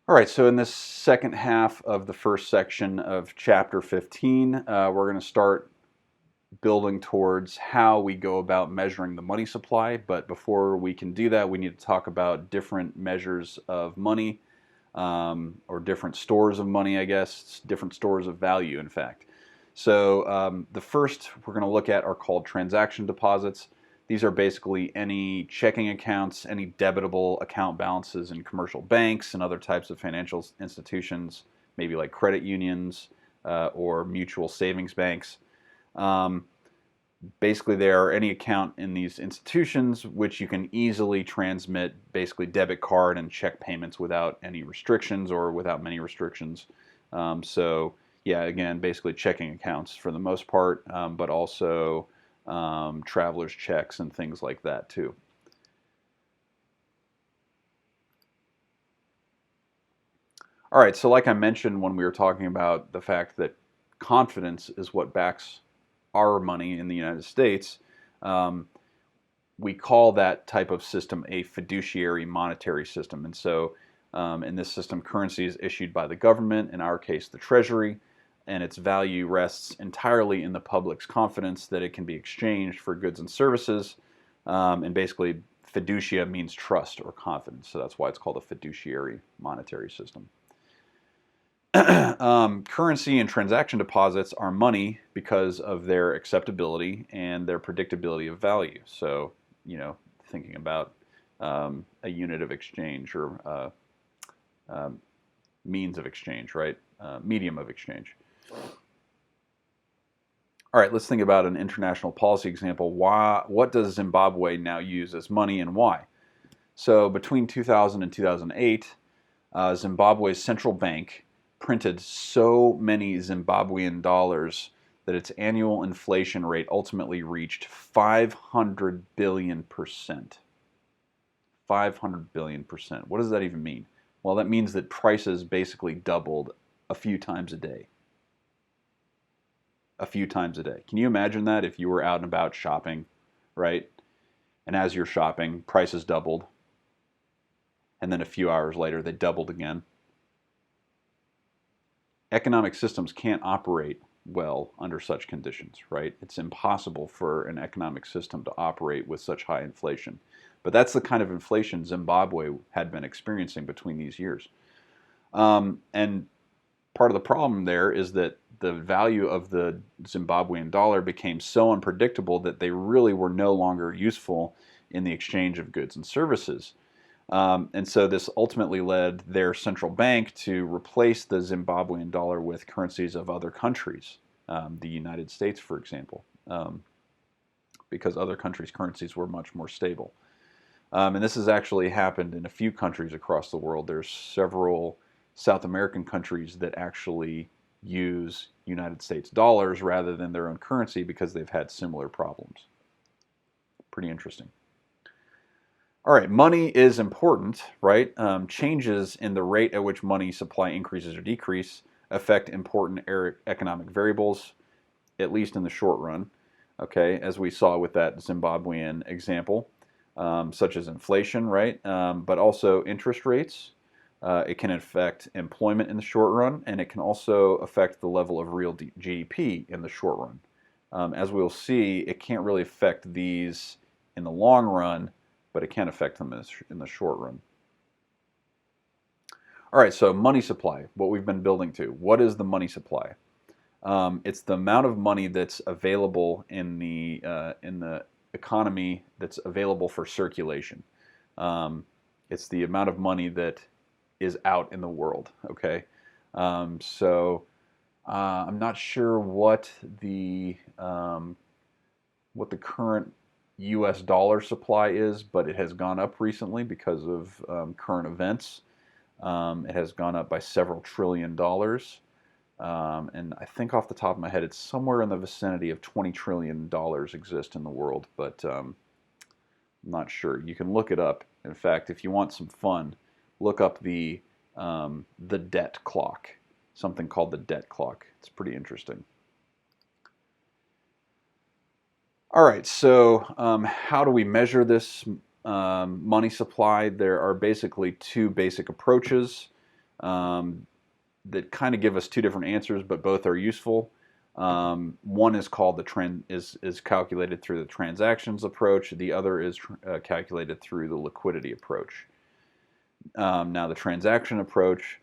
All right, so in this second half of the first section of chapter 15, we're going to start building towards how we go about measuring the money supply. But before we can do that, we need to talk about different measures of money, or different stores of money, I guess, different stores of value, in fact. So the first we're going to look at are called transaction deposits. These are basically any checking accounts, any debitable account balances in commercial banks and other types of financial institutions, maybe like credit unions or mutual savings banks. Um, Basically, they are any account in these institutions which you can easily transmit basically debit card and check payments without any restrictions or without many restrictions. So yeah, again, basically checking accounts for the most part, but also traveler's checks and things like that too. All right, so like I mentioned when we were talking about the fact that confidence is what backs our money in the United States, um, we call that type of system a fiduciary monetary system. And so in this system, currency is issued by the government, in our case, the Treasury, and its value rests entirely in the public's confidence that it can be exchanged for goods and services. And basically, fiducia means trust or confidence. So that's why it's called a fiduciary monetary system. Currency and transaction deposits are money because of their acceptability and their predictability of value. So, thinking about a unit of exchange or um, means of exchange, right? Medium of exchange. All right, let's think about an international policy example. What does Zimbabwe now use as money and why? So between 2000 and 2008, Zimbabwe's central bank printed so many Zimbabwean dollars that its annual inflation rate ultimately reached 500 billion percent. 500 billion percent. What does that even mean? Well, that means that prices basically doubled a few times a day. A few times a day. Can you imagine that if you were out and about shopping, right? And as you're shopping, prices doubled. And then a few hours later, they doubled again. Economic systems can't operate well under such conditions, right? It's impossible for an economic system to operate with such high inflation. But that's the kind of inflation Zimbabwe had been experiencing between these years. And part of the problem there is that the value of the Zimbabwean dollar became so unpredictable that they really were no longer useful in the exchange of goods and services. And so this ultimately led their central bank to replace the Zimbabwean dollar with currencies of other countries, the United States, for example, because other countries' currencies were much more stable. And this has actually happened in a few countries across the world. There's several South American countries that actually use United States dollars rather than their own currency because they've had similar problems. Pretty interesting. All right, money is important, right? Changes in the rate at which money supply increases or decrease affect important economic variables, at least in the short run, okay, as we saw with that Zimbabwean example, such as inflation, right? But also interest rates. It can affect employment in the short run, and it can also affect the level of real GDP in the short run. As we'll see, it can't really affect these in the long run, but it can affect them in the short run. All right, so money supply, what we've been building to. What is the money supply? It's the amount of money that's available in the economy that's available for circulation. It's the amount of money that is out in the world. Okay, so I'm not sure what the current U.S. dollar supply is, but it has gone up recently because of current events. It has gone up by several trillion dollars. And I think off the top of my head, it's somewhere in the vicinity of $20 trillion exist in the world, but I'm not sure. You can look it up. In fact, if you want some fun, look up the debt clock, something called the debt clock. It's pretty interesting. All right, so how do we measure this money supply? There are basically two basic approaches. um, that kind of give us two different answers, but both are useful. One is called is calculated through the transactions approach. The other is calculated through the liquidity approach. Now, the transaction approach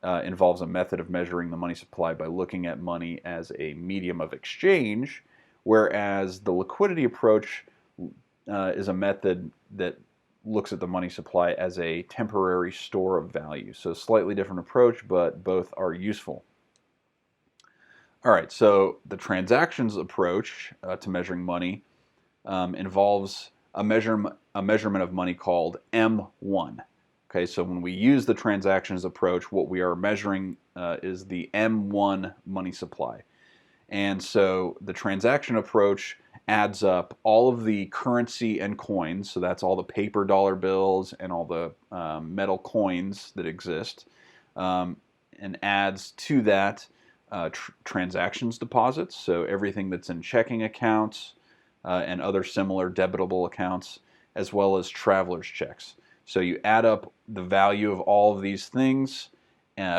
involves a method of measuring the money supply by looking at money as a medium of exchange, whereas the liquidity approach is a method that looks at the money supply as a temporary store of value. So slightly different approach, but both are useful. All right, so the transactions approach to measuring money involves a measurement of money called M1. Okay, so when we use the transactions approach, what we are measuring is the M1 money supply. And so the transaction approach adds up all of the currency and coins, so that's all the paper dollar bills and all the metal coins that exist, and adds to that transactions deposits, so everything that's in checking accounts and other similar debitable accounts, as well as traveler's checks. So you add up the value of all of these things,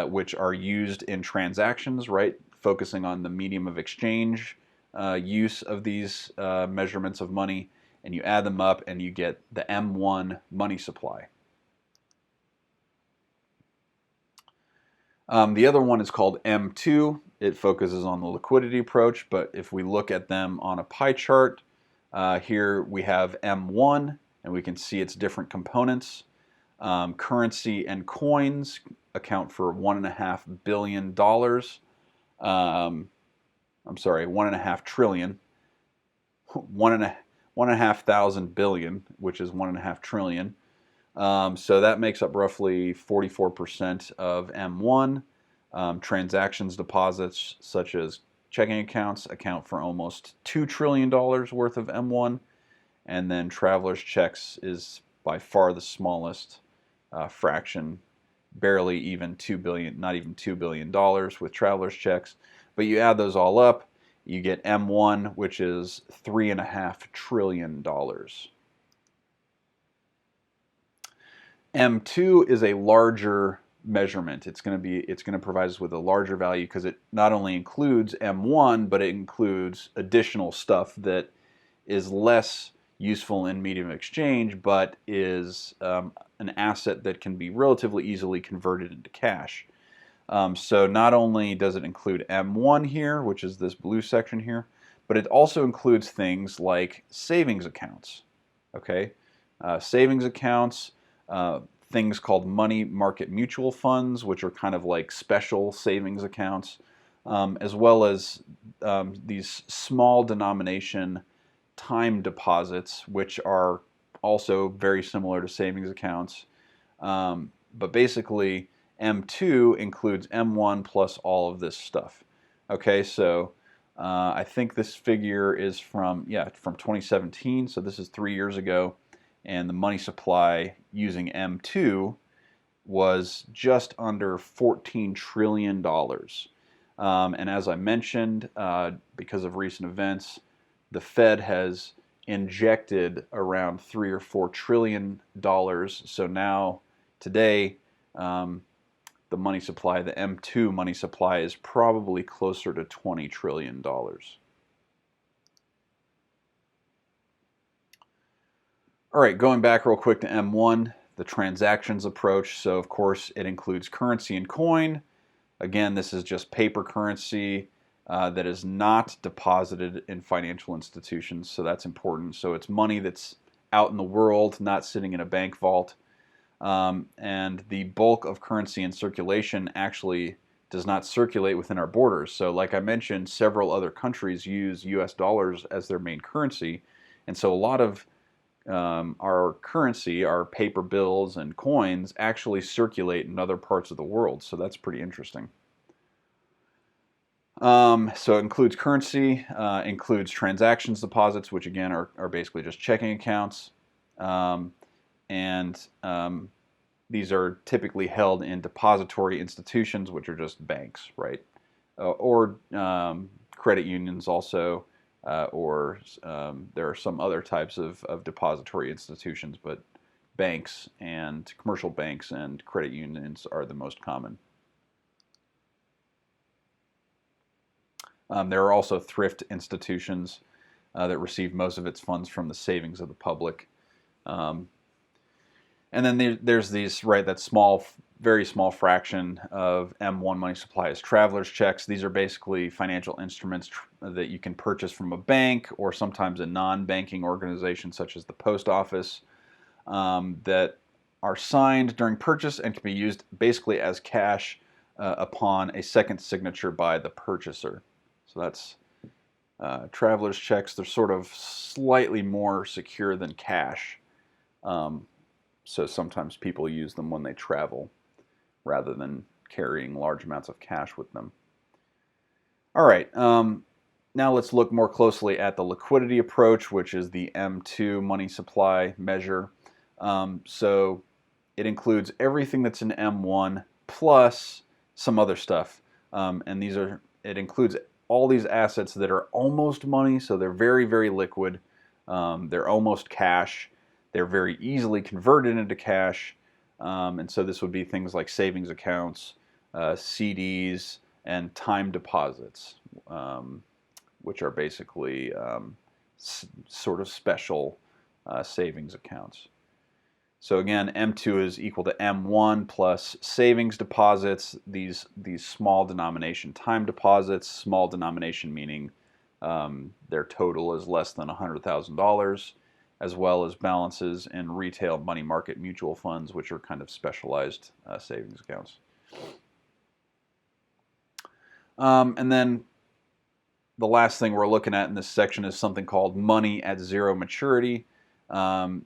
which are used in transactions, right? Focusing on the medium of exchange use of these measurements of money, and you add them up and you get the M1 money supply. The other one is called M2. It focuses on the liquidity approach, but if we look at them on a pie chart, here we have M1, and we can see its different components. Currency and coins account for $1.5 billion. I'm sorry, 1.5 trillion. 1.5 thousand billion, which is 1.5 trillion. So that makes up roughly 44% of M1. Transactions deposits, such as checking accounts, account for almost $2 trillion worth of M1. And then traveler's checks is by far the smallest fraction, barely even 2 billion, not even $2 billion with traveler's checks. But you add those all up, you get M1, which is $3.5 trillion. M2 is a larger measurement. It's going to provide us with a larger value because it not only includes M1, but it includes additional stuff that is less useful in medium of exchange, but is an asset that can be relatively easily converted into cash. So not only does it include M1 here, which is this blue section here, but it also includes things like savings accounts. Okay, savings accounts, things called money market mutual funds, which are kind of like special savings accounts, as well as these small denomination time deposits, which are also very similar to savings accounts. But basically, M2 includes M1 plus all of this stuff. Okay, so I think this figure is from 2017, so this is 3 years ago, and the money supply using M2 was just under $14 trillion. And as I mentioned, because of recent events, the Fed has injected around $3 or $4 trillion. So now, today, the money supply, the M2 money supply, is probably closer to $20 trillion. All right, going back real quick to M1, the transactions approach. So of course it includes currency and coin. Again, this is just paper currency that is not deposited in financial institutions, so that's important. So it's money that's out in the world, not sitting in a bank vault. And the bulk of currency in circulation actually does not circulate within our borders. So like I mentioned, several other countries use US dollars as their main currency. And so a lot of our currency, our paper bills and coins, actually circulate in other parts of the world. So that's pretty interesting. So it includes currency, includes transactions deposits, which again are basically just checking accounts. And these are typically held in depository institutions, which are just banks, right? Or credit unions also, or there are some other types of depository institutions, but banks and commercial banks and credit unions are the most common. There are also thrift institutions that receive most of its funds from the savings of the public. Um, and then there's these, right, that small, very small fraction of M1 money supply is traveler's checks. These are basically financial instruments that you can purchase from a bank or sometimes a non-banking organization such as the post office, that are signed during purchase and can be used basically as cash upon a second signature by the purchaser. So that's traveler's checks. They're sort of slightly more secure than cash. So sometimes people use them when they travel rather than carrying large amounts of cash with them. All right, now let's look more closely at the liquidity approach, which is the M2 money supply measure. So it includes everything that's in M1 plus some other stuff. And it includes all these assets that are almost money, so they're very, very liquid. They're almost cash. They're very easily converted into cash. And so this would be things like savings accounts, CDs, and time deposits, which are basically sort of special savings accounts. So again, M2 is equal to M1 plus savings deposits, these small denomination time deposits, small denomination meaning their total is less than $100,000, as well as balances in retail money market mutual funds, which are kind of specialized savings accounts. And then the last thing we're looking at in this section is something called money at zero maturity.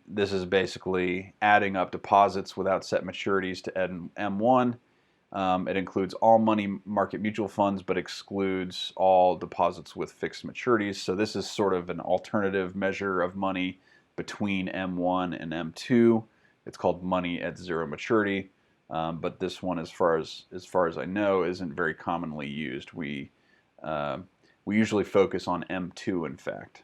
This is basically adding up deposits without set maturities to M1. It includes all money market mutual funds, but excludes all deposits with fixed maturities. So this is sort of an alternative measure of money between M1 and M2. It's called money at zero maturity, but this one, as far as I know, isn't very commonly used. We usually focus on M2, in fact.